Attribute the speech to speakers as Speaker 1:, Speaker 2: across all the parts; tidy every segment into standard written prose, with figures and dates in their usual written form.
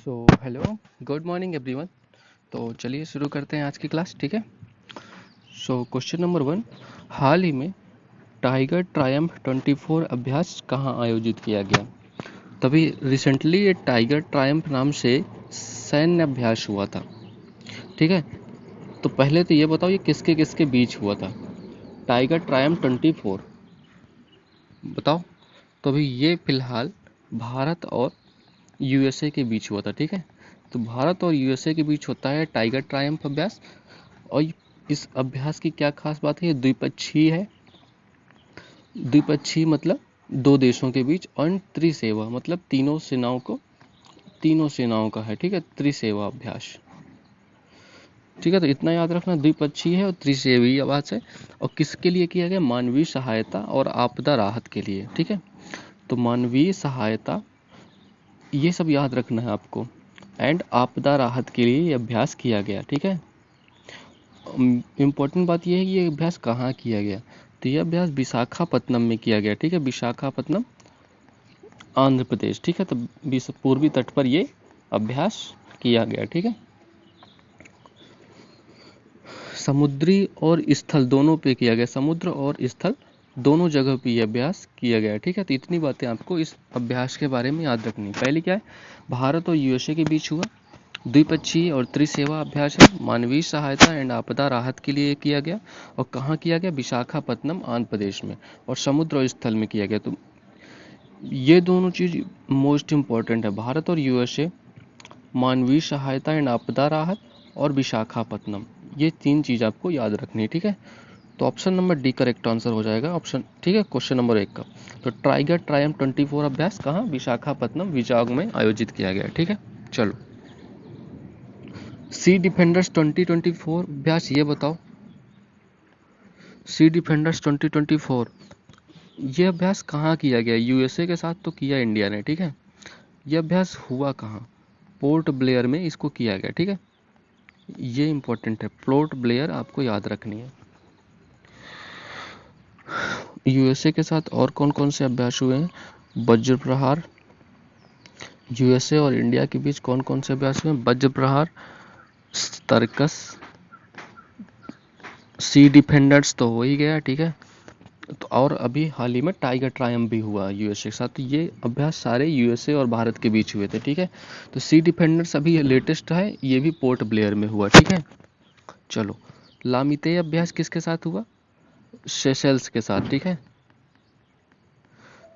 Speaker 1: So hello, good morning everyone. तो चलिए शुरू करते हैं आज की क्लास, ठीक है। सो क्वेश्चन नंबर 1, हाल ही में टाइगर ट्रायम्फ 24 अभ्यास कहाँ आयोजित किया गया? तभी रिसेंटली ये टाइगर ट्रायम्फ नाम से सैन्य अभ्यास हुआ था, ठीक है। तो पहले तो ये बताओ, ये किसके किसके बीच हुआ था? टाइगर ट्रायम्फ 24 बताओ। तो अभी ये फिलहाल भारत और यूएसए के बीच हुआ था, ठीक है। तो भारत और यूएसए के बीच होता है टाइगर ट्रायम्फ अभ्यास। और इस अभ्यास की क्या खास बात है? ये द्विपक्षीय है। द्विपक्षीय मतलब दो देशों के बीच, और त्रिसेवा मतलब तीनों सेनाओं का है, ठीक है। त्रिसेवा अभ्यास, ठीक है। तो इतना याद रखना, द्विपक्षीय है और त्रिसेवी अभ्यास है। और किसके लिए किया गया? मानवीय सहायता और आपदा राहत के लिए, ठीक है। तो मानवीय सहायता, ये सब याद रखना है आपको, एंड आपदा राहत के लिए ये अभ्यास किया गया, ठीक है। इम्पोर्टेंट बात यह है कि ये अभ्यास कहाँ किया गया। तो ये अभ्यास विशाखापत्तनम में किया गया, ठीक है। विशाखापत्तनम, आंध्र प्रदेश, ठीक है। तो पूर्वी तट पर ये अभ्यास किया गया, ठीक है। समुद्री और स्थल दोनों पे किया गया, समुद्र और स्थल दोनों जगह पे ये अभ्यास किया गया, ठीक है। तो इतनी बातें आपको इस अभ्यास के बारे में याद रखनी। पहले क्या है? भारत और यूएसए के बीच हुआ, द्विपक्षीय और त्रिसेवा अभ्यास है। मानवीय सहायता एंड आपदा राहत के लिए किया गया। और कहाँ किया गया? विशाखापत्तनम, आंध्र प्रदेश में। और समुद्र और स्थल में किया गया। तो ये दोनों चीज मोस्ट इम्पॉर्टेंट है, भारत और यूएसए, मानवीय सहायता एंड आपदा राहत, और विशाखापत्तनम। ये तीन चीज आपको याद रखनी है, ठीक है। तो option number D correct answer हो जाएगा, ऑप्शन, ठीक है, क्वेश्चन नंबर 1 का। तो टाइगर ट्रायम्फ 24 अभ्यास कहाँ? विशाखापत्तनम, विजाग में आयोजित किया गया, ठीक है। चलो, सी डिफेंडर्स 2024 अभ्यास ये बताओ। सी डिफेंडर्स 2024 ये अभ्यास कहाँ किया गया? यूएसए के साथ तो किया इंडिया ने, ठीक है। ये अभ्यास हुआ कहाँ? पोर्ट ब्लेयर में इसको किया गया, ठीक है। ये इंपॉर्टेंट है, पोर्ट ब्लेयर आपको याद रखनी है। यूएसए के साथ और कौन कौन से अभ्यास हुए हैं? वज्र प्रहार। यूएसए और इंडिया के बीच कौन कौन से अभ्यास हुए हैं? वज्र प्रहार, तर्कस, सी डिफेंडर्स तो हो ही गया, ठीक है। तो और अभी हाल ही में टाइगर ट्रायम्फ भी हुआ यूएसए के साथ। तो ये अभ्यास सारे यूएसए और भारत के बीच हुए थे, ठीक है। तो सी डिफेंडर्स अभी लेटेस्ट है, ये भी पोर्ट ब्लेयर में हुआ, ठीक है। चलो, लामिते अभ्यास किसके साथ हुआ? सेशेल्स के साथ, ठीक है।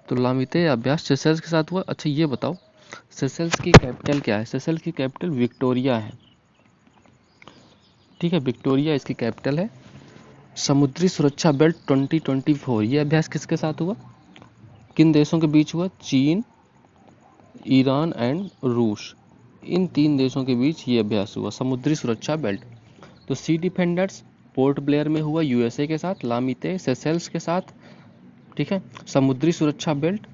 Speaker 1: तो लामिते अभ्यास सेशेल्स के साथ हुआ। अच्छा ये बताओ, सेशेल्स की कैपिटल क्या है? सेशेल्स की कैपिटल विक्टोरिया है, ठीक है। विक्टोरिया इसकी कैपिटल है। समुद्री सुरक्षा बेल्ट 2024 ये अभ्यास किसके साथ हुआ? किन देशों के बीच हुआ? चीन, ईरान एंड रूस, इन तीन देशों के बीच ये अभ्यास हुआ, समुद्री सुरक्षा बेल्ट। तो सी डिफेंडर्स पोर्ट ब्लेयर में हुआ यूएसए के साथ, लामिते सेशेल्स के साथ, ठीक है। समुद्री सुरक्षा बेल्ट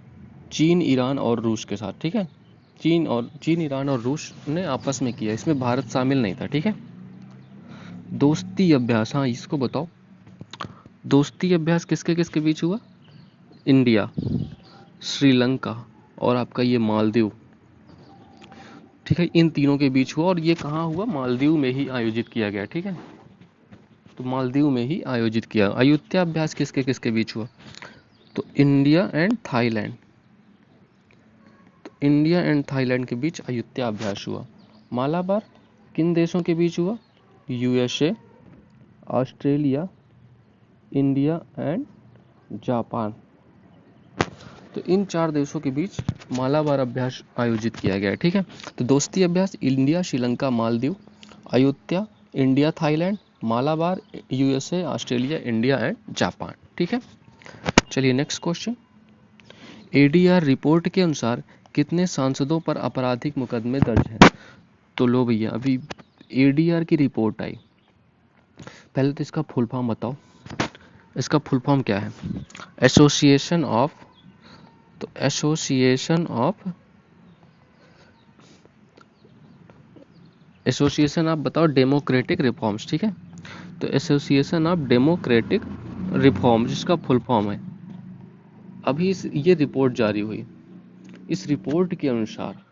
Speaker 1: चीन, ईरान और रूस के साथ, ठीक है। चीन, ईरान और रूस ने आपस में किया, इसमें भारत शामिल नहीं था, ठीक है। दोस्ती अभ्यास, हाँ इसको बताओ। दोस्ती अभ्यास किसके किसके बीच हुआ? इंडिया, श्रीलंका और आपका ये मालदीव, ठीक है। इन तीनों के बीच हुआ, और ये कहाँ हुआ? मालदीव में ही आयोजित किया गया, ठीक है। तो मालदीव में ही आयोजित किया। अयोध्या अभ्यास किसके किसके बीच हुआ? तो इंडिया एंड थाईलैंड, तो इंडिया एंड थाईलैंड के बीच अयोध्या अभ्यास हुआ। मालाबार किन देशों के बीच हुआ? USA, Australia, India and Japan. तो इन चार देशों के बीच मालाबार अभ्यास आयोजित किया गया, ठीक है। तो दोस्ती अभ्यास India, Sri Lanka, Maldives, Ayodhya, India, Thailand, Malabar, USA, Australia, India and Japan, ठीक है। चलिए नेक्स्ट क्वेश्चन। एडीआर रिपोर्ट के अनुसार कितने सांसदों पर आपराधिक मुकदमे दर्ज हैं? तो लो भैया, अभी एडीआर की रिपोर्ट आई। पहले तो इसका फुल फॉर्म बताओ। इसका फुल फॉर्म क्या है? एसोसिएशन ऑफ, तो एसोसिएशन ऑफ बताओ डेमोक्रेटिक रिफॉर्म्स, ठीक है। तो एसोसिएशन ऑफ डेमोक्रेटिक रिफॉर्म्स जिसका फुल फॉर्म है। अभी ये रिपोर्ट जारी हुई। इस रिपोर्ट के अनुसार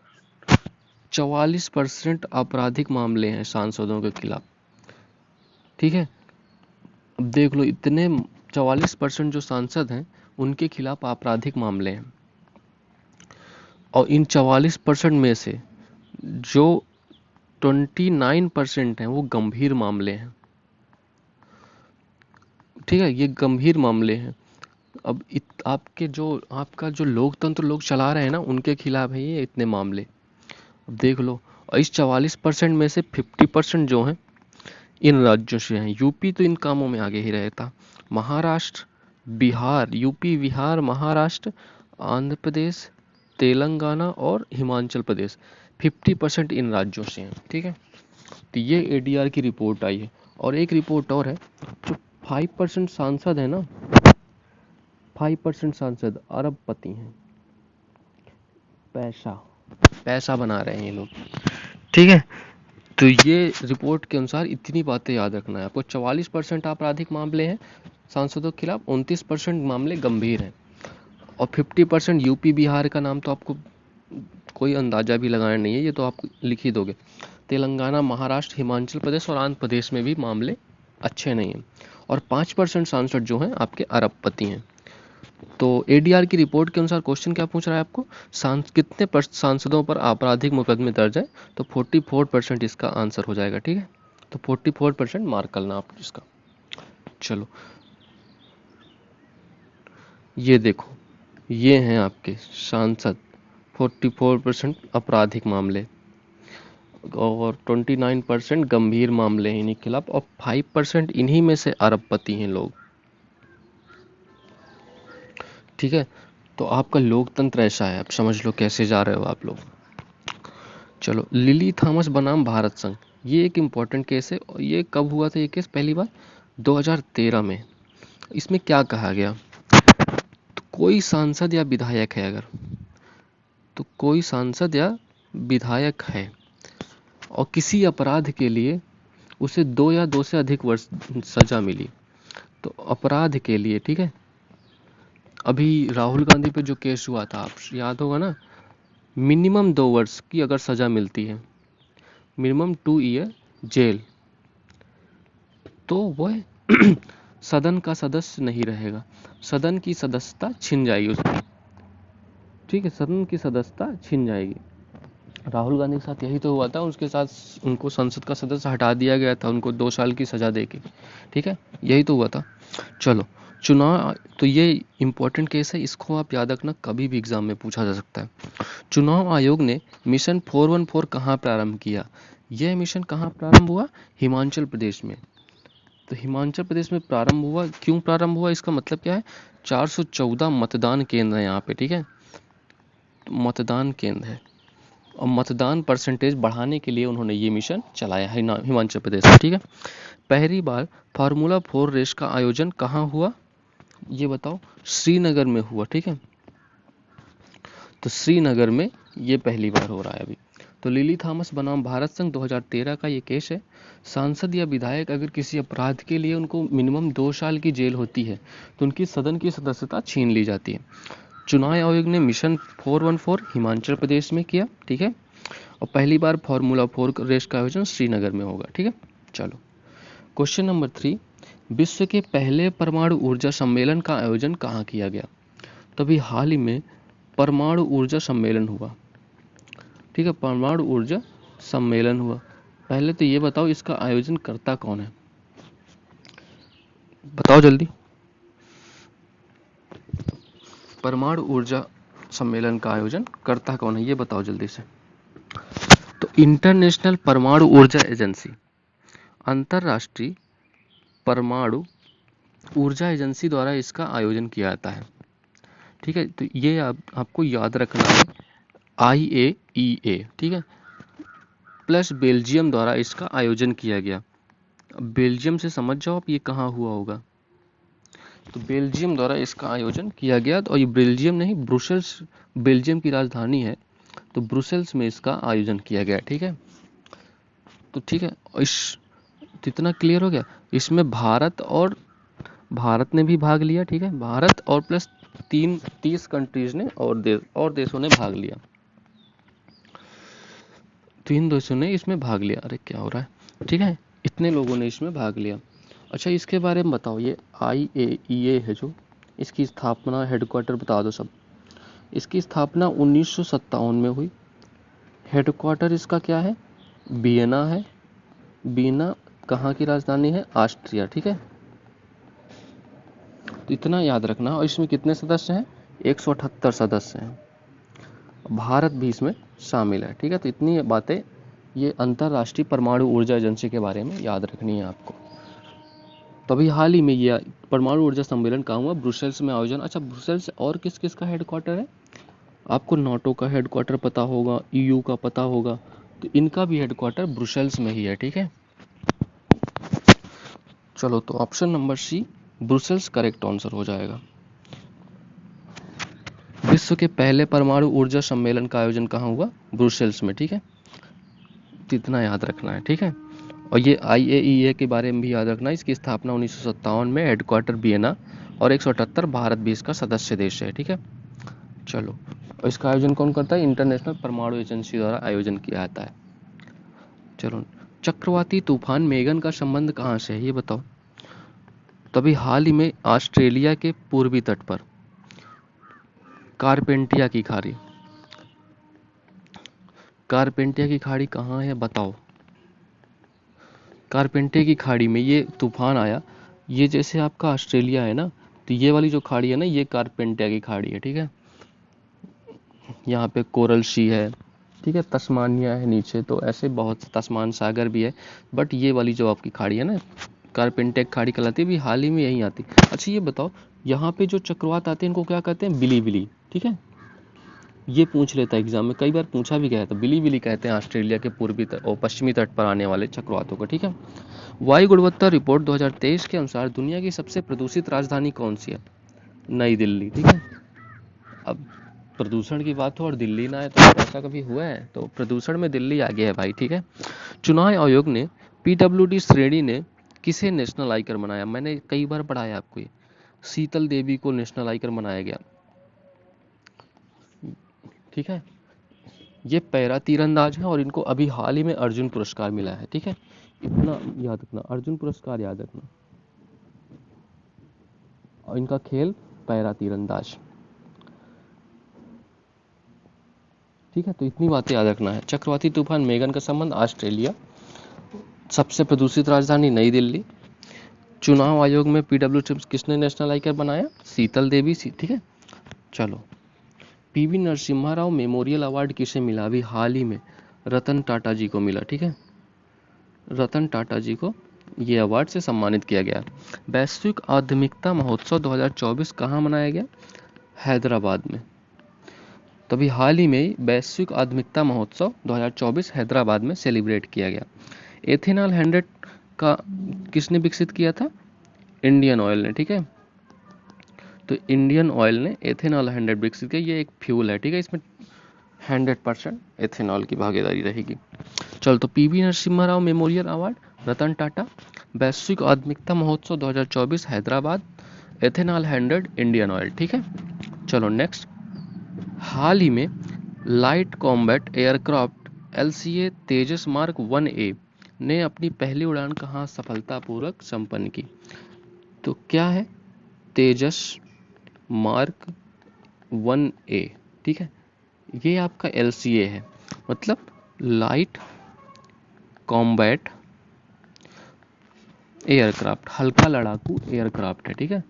Speaker 1: 44% आपराधिक मामले हैं सांसदों के खिलाफ। ठीक है, अब देख लो, इतने 44% जो सांसद हैं उनके खिलाफ आपराधिक मामले हैं, और इन 44% में से जो 29% हैं वो गंभीर मामले हैं। ठीक है, ये गंभीर मामले हैं। अब आपका जो लोकतंत्र लोग चला रहे हैं ना, उनके खिलाफ है ये इतने मामले। अब देख लो, और इस 44% में से 50% जो हैं इन राज्यों से हैं। यूपी तो इन कामों में आगे ही रहता, महाराष्ट्र, बिहार, यूपी, बिहार, महाराष्ट्र, आंध्र प्रदेश, तेलंगाना और हिमाचल प्रदेश, 50% इन राज्यों से हैं। ठीक है, तो ये एडीआर की रिपोर्ट आई है। और एक रिपोर्ट और है, जो 5% सांसद है ना, 5% सांसद अरबपति हैं, पैसा पैसा बना रहे हैं ये लोग। ठीक है, तो ये रिपोर्ट के अनुसार इतनी बातें याद रखना है आपको। 44% आपराधिक मामले हैं सांसदों के खिलाफ, 29% मामले गंभीर हैं, और 50% यूपी बिहार का नाम तो आपको कोई अंदाजा भी लगाना नहीं है, ये तो आप लिख ही दोगे। तेलंगाना, महाराष्ट्र, हिमाचल प्रदेश और आंध्र प्रदेश में भी मामले अच्छे नहीं हैं, और 5% सांसद जो हैं आपके अरबपति हैं। तो एडीआर की रिपोर्ट के अनुसार क्वेश्चन क्या पूछ रहा है आपको, कितने सांसदों पर आपराधिक मुकदमे दर्ज है, तो 44% इसका आंसर हो जाएगा। ठीक है, तो 44% मार्क करना आप इसका। चलो, ये देखो, ये हैं आपके सांसद, 44% आपराधिक मामले और 29% गंभीर मामले हैं इन्हीं के खिलाफ, और 5% इन्हीं में से अरबपति हैं लोग। ठीक है, तो आपका लोकतंत्र ऐसा है, आप समझ लो कैसे जा रहे हो आप लोग। चलो, लिली थॉमस बनाम भारत संघ, ये एक इम्पॉर्टेंट केस है। और ये कब हुआ था ये केस? पहली बार 2013 में। इसमें क्या कहा गया, तो कोई सांसद या विधायक है अगर, तो कोई सांसद या विधायक है और किसी अपराध के लिए उसे 2 या 2 से अधिक वर्ष सजा मिली, तो अपराध के लिए, ठीक है, अभी राहुल गांधी पे जो केस हुआ था, आप याद होगा ना, मिनिमम 2 वर्ष की अगर सजा मिलती है, मिनिमम 2 ईयर जेल, तो वह सदन का सदस्य नहीं रहेगा, सदन की सदस्यता छिन जाएगी उसकी। ठीक है, सदन की सदस्यता छिन जाएगी। राहुल गांधी के साथ यही तो हुआ था, उसके साथ उनको संसद का सदस्य हटा दिया गया था, उनको 2 साल की सजा देके। ठीक है, यही तो हुआ था। चलो, चुनाव, तो ये इंपॉर्टेंट केस है, इसको आप याद रखना, कभी भी एग्जाम में पूछा जा सकता है। चुनाव आयोग ने मिशन 414 कहाँ प्रारंभ किया? यह मिशन कहाँ प्रारंभ हुआ? हिमाचल प्रदेश में। तो हिमाचल प्रदेश में प्रारंभ हुआ, क्यों प्रारंभ हुआ, इसका मतलब क्या है, 414 मतदान केंद्र है यहाँ पे। ठीक है, तो मतदान केंद्र है, और मतदान परसेंटेज बढ़ाने के लिए उन्होंने ये मिशन चलाया है हिमाचल प्रदेश में। ठीक है, पहली बार फार्मूला 4 रेस का आयोजन कहाँ हुआ, ये बताओ? श्रीनगर में हुआ। ठीक है, तो श्रीनगर में ये पहली बार हो रहा है अभी। तो लिली थॉमस बनाम भारत संघ 2013 का ये केस है। सांसद या विधायक अगर किसी अपराध के लिए उनको मिनिमम 2 साल की जेल होती है, तो उनकी सदन की सदस्यता छीन ली जाती है। चुनाव आयोग ने मिशन 414 हिमाचल प्रदेश में किया। ठीक है, और पहली बार फार्मूला 4 रेस का आयोजन श्रीनगर में होगा। ठीक है, चलो, क्वेश्चन नंबर 3, विश्व के पहले परमाणु ऊर्जा सम्मेलन का आयोजन कहाँ किया गया? तो अभी हाल ही में परमाणु ऊर्जा सम्मेलन हुआ। ठीक है, परमाणु ऊर्जा सम्मेलन हुआ। पहले तो ये बताओ, इसका आयोजन करता कौन है, बताओ जल्दी। परमाणु ऊर्जा सम्मेलन का आयोजन करता कौन है, ये बताओ जल्दी से। तो इंटरनेशनल परमाणु ऊर्जा एजेंसी, अंतरराष्ट्रीय परमाणु ऊर्जा एजेंसी द्वारा इसका आयोजन किया जाता है। ठीक है, तो ये आपको याद रखना है, IAEA। ठीक है, प्लस बेल्जियम द्वारा इसका आयोजन किया गया। बेल्जियम से समझ जाओ आप ये कहाँ हुआ होगा, तो बेल्जियम द्वारा इसका आयोजन किया गया। तो ये बेल्जियम नहीं, ब्रुसेल्स बेल्जियम की राजधानी है, तो ब्रुसेल्स में इसका आयोजन किया गया। ठीक है, तो ठीक है, इतना क्लियर हो गया। इसमें भारत ने भी भाग लिया। ठीक है, भारत और प्लस 30 कंट्रीज ने और देशों ने भाग लिया। तो इन देशों ने इसमें भाग लिया। अरे क्या हो रहा है, ठीक है, इतने लोगों ने इसमें भाग लिया। अच्छा इसके बारे में बताओ, ये IAEA है जो, इसकी स्थापना, हेडक्वार्टर बता दो सब। इसकी स्थापना 1957 में हुई। हेडक्वार्टर इसका क्या है, वियना है। वियना कहाँ की राजधानी है, ऑस्ट्रिया, ठीक है। तो इतना याद रखना। और इसमें कितने सदस्य हैं, 178 सदस्य हैं। भारत भी इसमें शामिल है, ठीक है। तो इतनी बातें ये अंतर्राष्ट्रीय परमाणु ऊर्जा एजेंसी के बारे में याद रखनी है आपको। तभी हाल ही में ये परमाणु ऊर्जा सम्मेलन कहाँ हुआ, ब्रुसेल्स में आयोजन। अच्छा ब्रुसेल्स और किस किस का हेडक्वार्टर है, आपको नाटो का हेडक्वार्टर पता होगा, EU का पता होगा, तो इनका भी हेडक्वार्टर ब्रुसेल्स में ही है, ठीक है। चलो तो option number C Brussels correct answer हो जाएगा। विश्व के पहले परमाणु ऊर्जा सम्मेलन का आयोजन कहाँ हुआ, ब्रुसेल्स में, ठीक है। तो इतना याद रखना है, ठीक है। और ये IAEA के बारे में भी याद रखना है। इसकी स्थापना 1957 में, हेडक्वार्टर वियना, और 178 भारत भी इसका सदस्य देश है, ठीक है। चलो, और इसका आयोजन कौन करता है, इंटरनेशनल परमाणु एजेंसी द्वारा आयोजन किया जाता है। चलो, चक्रवाती तूफान मेगन का संबंध कहाँ से है ये बताओ। तभी हाल ही में ऑस्ट्रेलिया के पूर्वी तट पर कारपेंटिया की खाड़ी, कारपेंटिया की खाड़ी कहाँ है बताओ। कारपेंटिया की खाड़ी में ये तूफान आया। ये जैसे आपका ऑस्ट्रेलिया है ना, तो ये वाली जो खाड़ी है ना, ये कारपेंटिया की खाड़ी है, ठीक है। यहाँ पे कोरल सी है, ठीक है, तस्मानिया है नीचे, तो ऐसे बहुत से, तस्मान सागर भी है। बट ये वाली जो आपकी खाड़ी है ना, कारपेंटिया की खाड़ी कहलाती है, भी हाल ही में यहीं आती। अच्छा ये बताओ, यहाँ पे जो चक्रवात आते हैं इनको क्या कहते हैं, बिली बिली, ठीक है। ये पूछ लेता है एग्जाम में, कई बार पूछा भी गया है। तो बिली बिली कहते हैं ऑस्ट्रेलिया के पूर्वी और पश्चिमी तट पर आने वाले चक्रवातों को, ठीक है। वायु गुणवत्ता रिपोर्ट 2023 के अनुसार दुनिया की सबसे प्रदूषित राजधानी कौन सी है, नई दिल्ली, ठीक है। अब प्रदूषण की बात हो और दिल्ली ना है तो ऐसा कभी हुआ है, तो प्रदूषण में दिल्ली आगे है भाई, ठीक है। चुनाव आयोग ने PWD श्रेणी ने किसे नेशनल आइकर बनाया, मैंने कई बार पढ़ाया आपको, ये शीतल देवी को नेशनल आइकर बनाया गया, ठीक है। ये पैरा तीरंदाज है और इनको अभी हाल ही में अर्जुन पुरस्कार मिला है, ठीक है। इतना याद रखना, अर्जुन पुरस्कार याद रखना। और इनका खेल पैरा तीरंदाज, ठीक है। तो इतनी बातें याद रखना है। चक्रवाती तूफान मेगन का संबंध ऑस्ट्रेलिया, सबसे प्रदूषित राजधानी नई दिल्ली, चुनाव आयोग में PWD किसने नेशनल आइकर बनाया, शीतल देवी, ठीक है। चलो, PV Narasimha Rao memorial award किसे मिला, अभी हाल ही में रतन टाटा जी को मिला, ठीक है। रतन टाटा जी को ये अवार्ड से सम्मानित किया गया। वैश्विक आध्यात्मिकता महोत्सव 2024 कहाँ मनाया गया, हैदराबाद में। तभी हाल ही में वैश्विक आध्यात्मिकता महोत्सव 2024 हैदराबाद में सेलिब्रेट किया गया। एथेनॉल 100 का किसने विकसित किया था, इंडियन ऑयल ने, ठीक है। तो इंडियन ऑयल ने एथेनॉल 100 विकसित किया। ये एक फ्यूल है, ठीक है, इसमें 100% एथेनॉल की भागीदारी रहेगी। चल, तो PV Narasimha Rao memorial award, Ratan Tata, वैश्विक आध्यात्मिकता महोत्सव 2024 हैदराबाद, एथेनॉल 100 इंडियन ऑयल, ठीक है। चलो नेक्स्ट, हाल ही में लाइट कॉम्बैट एयरक्राफ्ट LCA तेजस मार्क 1A ने अपनी पहली उड़ान कहाँ सफलतापूर्वक संपन्न की, तो क्या है, तेजस मार्क 1A, ठीक है। ये आपका LCA है, मतलब लाइट कॉम्बैट एयरक्राफ्ट, हल्का लड़ाकू एयरक्राफ्ट है, ठीक है।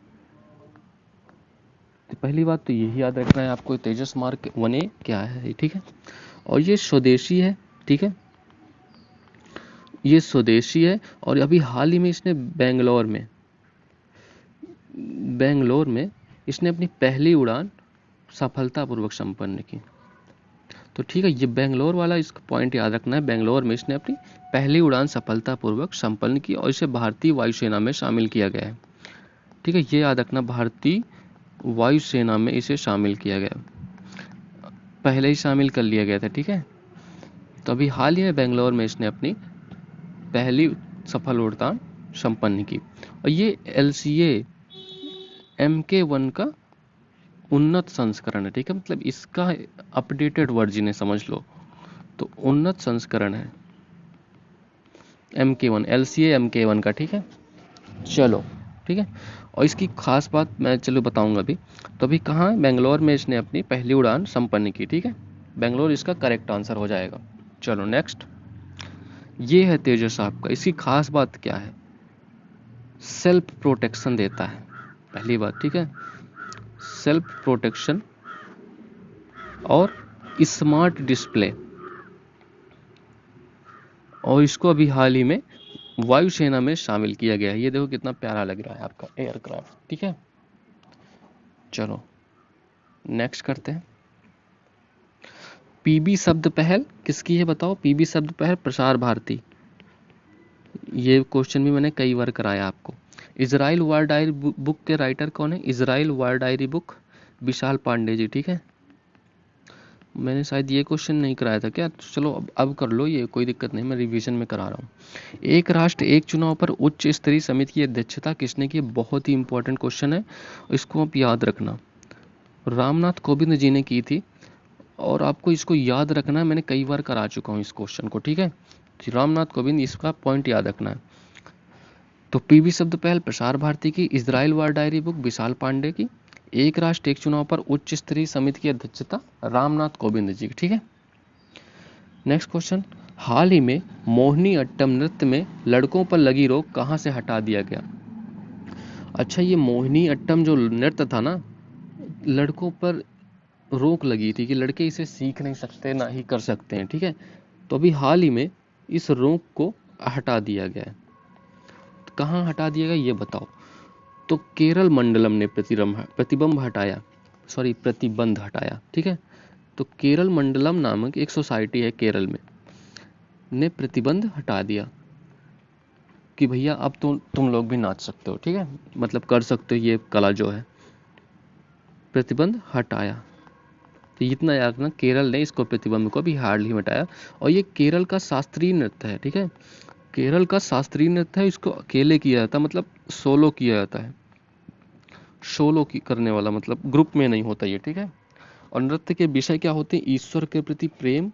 Speaker 1: तो पहली बात तो यही याद रखना है आपको, तेजस मार्क 1A क्या है, ठीक है। और ये स्वदेशी है, ठीक है, ये स्वदेशी है। और अभी हाल ही में इसने बेंगलोर में इसने अपनी पहली उड़ान सफलतापूर्वक संपन्न की। तो ठीक है, ये बेंगलोर वाला इसका पॉइंट याद रखना है, बेंगलोर में इसने अपनी पहली उड़ान सफलतापूर्वक संपन्न की और इसे भारतीय वायुसेना में शामिल किया गया है, ठीक है। ये याद रखना, भारतीय वायुसेना में इसे शामिल किया गया, पहले ही शामिल कर लिया गया था, ठीक है। तो अभी हाल ही में बेंगलोर में इसने अपनी पहली सफल उड़ान संपन्न की। और ये LCA MK1 का उन्नत संस्करण है, ठीक है, मतलब इसका अपडेटेड वर्जन है, समझ लो। तो उन्नत संस्करण है MK1, LCA MK1 का, ठीक है। चलो ठीक है, और इसकी खास बात मैं चलो बताऊंगा अभी। तो अभी कहाँ, बेंगलोर में इसने अपनी पहली उड़ान संपन्न की, ठीक है। बेंगलोर इसका करेक्ट आंसर हो जाएगा। चलो नेक्स्ट, ये है तेजस आपका। इसकी खास बात क्या है, सेल्फ प्रोटेक्शन देता है, पहली बात, ठीक है। सेल्फ प्रोटेक्शन और स्मार्ट डिस्प्ले, और इसको अभी हाल ही में वायुसेना में शामिल किया गया है। ये देखो कितना प्यारा लग रहा है आपका एयरक्राफ्ट, ठीक है। चलो नेक्स्ट करते हैं। पीबी शब्द पहल किसकी है बताओ, पीबी शब्द पहल प्रसार भारती। ये क्वेश्चन भी मैंने कई बार कराया आपको। इजराइल वॉर डायरी बुक के राइटर कौन है, इजराइल वॉर डायरी बुक विशाल पांडे जी, ठीक है। मैंने शायद ये क्वेश्चन नहीं कराया था क्या, तो चलो अब कर लो, ये कोई दिक्कत नहीं, मैं रिवीजन में करा रहा हूँ। एक राष्ट्र एक चुनाव पर उच्च स्तरीय समिति की अध्यक्षता किसने की, बहुत ही इंपॉर्टेंट क्वेश्चन है, इसको आप याद रखना। रामनाथ कोविंद जी ने की थी, और आपको इसको याद रखना है, मैंने कई बार करा चुका हूँ इस क्वेश्चन को, ठीक है। रामनाथ कोविंद, इसका पॉइंट याद रखना है। तो पीबी शब्द पहल प्रसार भारती की, इजराइल वॉर डायरी बुक विशाल पांडे की, एक राष्ट्र एक चुनाव पर उच्च स्तरीय समिति की अध्यक्षता रामनाथ कोविंद जी की, ठीक है। नेक्स्ट क्वेश्चन, हाल ही में मोहिनी अट्टम नृत्य में लड़कों पर लगी रोक कहां से हटा दिया गया। अच्छा, ये मोहिनी अट्टम जो नृत्य था ना, लड़कों पर रोक लगी थी कि लड़के इसे सीख नहीं सकते, ना ही कर सकते हैं, ठीक है। तो अभी हाल ही में इस रोक को हटा दिया गया है। तो कहाँ हटा दिया गया ये बताओ। तो केरल मंडलम ने प्रतिबंध हटाया, सॉरी प्रतिबंध हटाया, ठीक है। तो केरल मंडलम नामक एक सोसाइटी है केरल में, ने प्रतिबंध हटा दिया कि भैया अब तुम लोग भी नाच सकते हो, ठीक है, मतलब कर सकते हो ये कला जो है, प्रतिबंध हटाया। तो इतना याद रखना, केरल ने इसको प्रतिबंध को भी हाल ही हटाया। और ये केरल का शास्त्रीय नृत्य है, ठीक है। केरल का शास्त्रीय नृत्य है, इसको अकेले किया जाता है, मतलब सोलो किया जाता है, सोलो की करने वाला, मतलब ग्रुप में नहीं होता ये, ठीक है। और नृत्य के विषय क्या होते हैं, ईश्वर के प्रति प्रेम,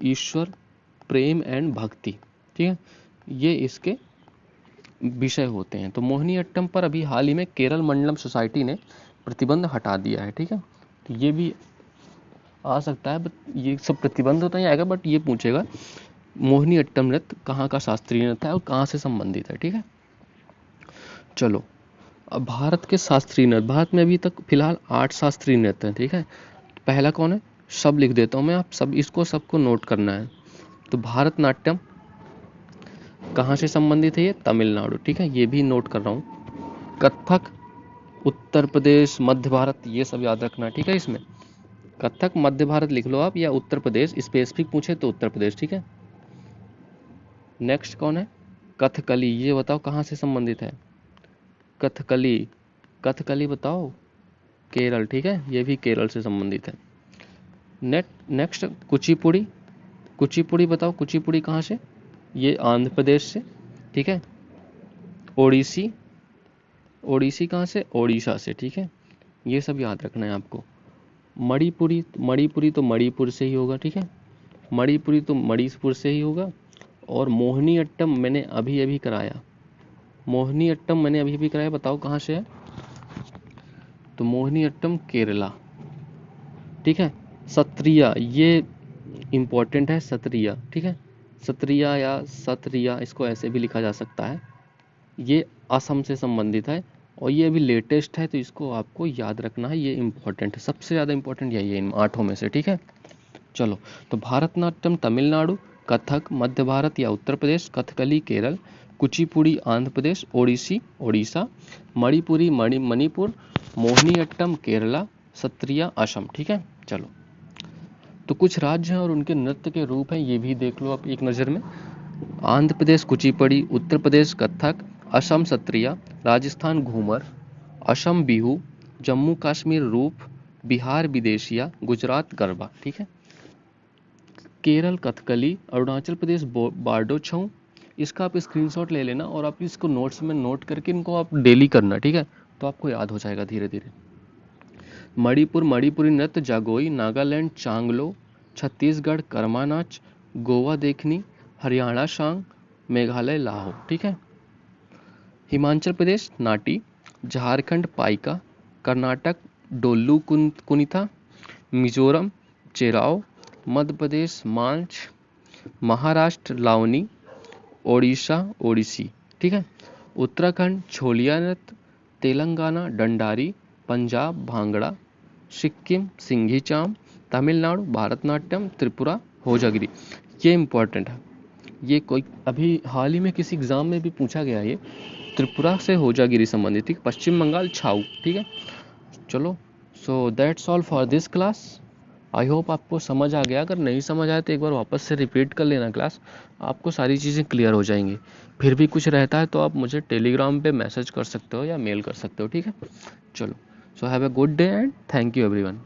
Speaker 1: ईश्वर प्रेम एंड भक्ति, ठीक है, ये इसके विषय होते हैं। तो मोहिनी अट्टम पर अभी हाल ही में केरल मंडलम सोसाइटी ने प्रतिबंध हटा दिया है, ठीक है। तो ये भी आ सकता है, बट ये सब प्रतिबंध तो नहीं आएगा, बट ये पूछेगा मोहिनी अट्टम नृत्य कहाँ का शास्त्रीय नृत्य है और कहाँ से संबंधित है, ठीक है। चलो अब भारत के शास्त्रीय नृत्य, भारत में अभी तक फिलहाल 8 शास्त्रीय नृत्य हैं, ठीक है। पहला कौन है, सब लिख देता हूँ मैं, आप सब इसको सबको नोट करना है। तो भारतनाट्यम कहाँ से संबंधित है, ये तमिलनाडु, ठीक है, ये भी नोट कर रहा हूँ। कथक उत्तर प्रदेश, मध्य भारत, ये सब याद रखना, ठीक है। इसमें कथक मध्य भारत लिख लो आप, या उत्तर प्रदेश, स्पेसिफिक पूछे तो उत्तर प्रदेश, ठीक है। नेक्स्ट कौन है, कथकली, ये बताओ कहाँ से संबंधित है, कथकली, कथकली बताओ, केरल, ठीक है, ये भी केरल से संबंधित है। नेक्स्ट कुचिपुड़ी, कुचिपुड़ी बताओ, कुचिपुड़ी कहाँ से, ये आंध्र प्रदेश से, ठीक है। ओडिसी, ओडिसी कहाँ से, ओडिशा से, ठीक है। ये सब याद रखना है आपको। मणिपुरी, मणिपुरी तो मणिपुर से ही होगा, ठीक है, मणिपुरी तो मणिपुर से ही होगा। और मोहिनी अट्टम मैंने अभी अभी कराया, मोहिनी अट्टम मैंने अभी अभी कराया, बताओ कहाँ से है। तो मोहिनी अट्टम केरला, ठीक है। सत्रिया, ये इंपॉर्टेंट है, सत्रिया, ठीक है, सत्रिया या सत्रिया, इसको ऐसे भी लिखा जा सकता है। ये असम से संबंधित है, और ये अभी लेटेस्ट है, तो इसको आपको याद रखना है, ये इंपॉर्टेंट है, सबसे ज़्यादा इंपॉर्टेंट यही है इन 8 में से, ठीक है। चलो, तो भारतनाट्यम तमिलनाडु, कथक मध्य भारत या उत्तर प्रदेश, कथकली केरल, कुचिपुड़ी आंध्र प्रदेश, ओडिसी ओडिशा, मणिपुरी मणिपुर, मोहिनी अट्टम केरला, सत्रिया असम, ठीक है। चलो, तो कुछ राज्य हैं और उनके नृत्य के रूप हैं, ये भी देख लो आप एक नज़र में। आंध्र प्रदेश कुचिपुड़ी, उत्तर प्रदेश कथक, असम सत्रिया, राजस्थान घूमर, असम बिहू, जम्मू कश्मीर रूप, बिहार विदेशिया, गुजरात गरबा, ठीक है। केरल कथकली, अरुणाचल प्रदेश बारडो छऊ। इसका आप स्क्रीनशॉट ले लेना और आप इसको नोट्स में नोट करके इनको आप डेली करना, ठीक है, तो आपको याद हो जाएगा धीरे धीरे। मणिपुर मणिपुरी नृत्य जागोई, नागालैंड चांगलो, छत्तीसगढ़ कर्मा नाच, गोवा देखनी, हरियाणा शांग, मेघालय लाहो। ठीक है। हिमाचल प्रदेश नाटी, झारखंड पाइका, कर्नाटक डोल्लू कुनिता, मिजोरम चेराओ, मध्य प्रदेश मांझ, महाराष्ट्र लावनी, ओडिशा ओडिसी। ठीक है। उत्तराखंड छोलिया नृत्य, तेलंगाना डंडारी, पंजाब भांगड़ा, सिक्किम सिंघी चाम, तमिलनाडु भारतनाट्यम, त्रिपुरा होजागिरी। ये इंपॉर्टेंट है, ये कोई अभी हाल ही में किसी एग्जाम में भी पूछा गया है, ये त्रिपुरा से होजागिरी संबंधित। ठीक, पश्चिम बंगाल छाऊ। ठीक है। चलो, so that's all for this class. I hope आपको समझ आ गया। अगर नहीं समझ आया तो एक बार वापस से रिपीट कर लेना क्लास, आपको सारी चीज़ें क्लियर हो जाएंगी। फिर भी कुछ रहता है तो आप मुझे टेलीग्राम पे मैसेज कर सकते हो या मेल कर सकते हो। ठीक है। चलो, so have a good day and thank you everyone.